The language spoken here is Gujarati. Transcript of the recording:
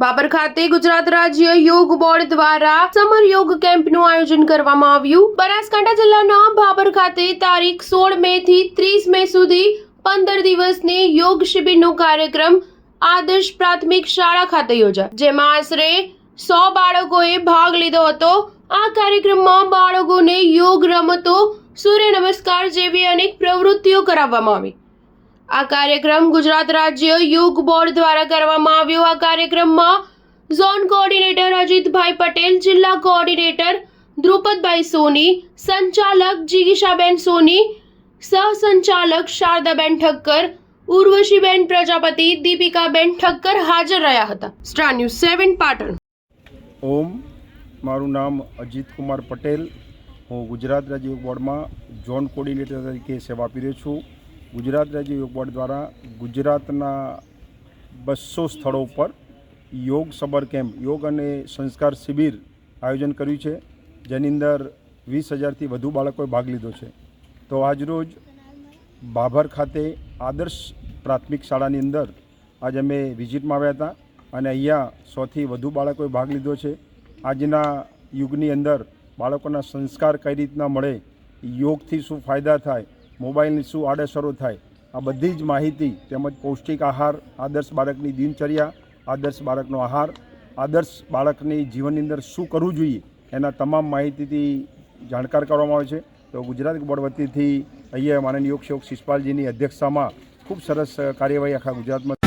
બાબર ખાતે ગુજરાત રાજ્ય યોગ બોર્ડ દ્વારા સમર યોગ કેમ્પનું આયોજન કરવામાં આવ્યું। બનાસકાંઠા જિલ્લાના બાબર ખાતે તારીખ 16 મે થી 30 મે સુધી 15 દિવસની યોગ શિબિરનો કાર્યક્રમ આદર્શ પ્રાથમિક શાળા ખાતે યોજાયો, જેમાં આશરે 100 બાળકોએ ભાગ લીધો હતો। આ કાર્યક્રમમાં બાળકોને યોગ, રમતો, સૂર્ય નમસ્કાર જેવી અનેક પ્રવૃત્તિઓ કરાવવામાં આવી। આ કાર્યક્રમ ગુજરાત રાજ્ય યોગ બોર્ડ દ્વારા કરવામાં આવ્યો। આ કાર્યક્રમમાં ઝોન કોઓર્ડિનેટર અજીતભાઈ પટેલ, જિલ્લા કોઓર્ડિનેટર ધ્રુપદભાઈ સોની, સંચાલક જીગીશાબેન સોની, સહસંચાલક શારદાબેન ઠક્કર, ઉર્વશીબેન પ્રજાપતિ, દીપિકાબેન ઠક્કર હાજર રહ્યા હતા। Star news 7 Patan. ઓમ, મારું નામ અજીત કુમાર પટેલ। હું ગુજરાત રાજ્ય યોગ બોર્ડમાં ઝોન કોઓર્ડિનેટર તરીકે સેવા આપી રહ્યો છું। ગુજરાત રાજ્ય યોગ બોર્ડ દ્વારા ગુજરાતના 200 સ્થળો પર યોગ સબર કેમ્પ, યોગ અને સંસ્કાર શિબિર આયોજન કર્યું છે, જેની અંદર 20,000થી વધુ બાળકોએ ભાગ લીધો છે। તો આજરોજ બાબર ખાતે આદર્શ પ્રાથમિક શાળાની અંદર આજ અમે વિઝિટમાં આવ્યા હતા અને અહીંયા 100થી વધુ બાળકોએ ભાગ લીધો છે। આજના યુગની અંદર બાળકોના સંસ્કાર કઈ રીતના મળે, યોગથી શું ફાયદા થાય, મોબાઈલની શું આડઅસરો થાય, આ બધી જ માહિતી તેમજ પૌષ્ટિક આહાર, આદર્શ બાળકની દિનચર્યા, આદર્શ બાળકનો આહાર, આદર્શ બાળકની જીવનની અંદર શું કરવું જોઈએ, એના તમામ માહિતીથી જાણકાર કરવામાં આવે છે। તો ગુજરાત બોર્ડ વતીથી અહીંયા માનનીય યોગ સેવક શિષપાલજીની અધ્યક્ષતામાં ખૂબ સરસ કાર્યવાહી આખા ગુજરાતમાં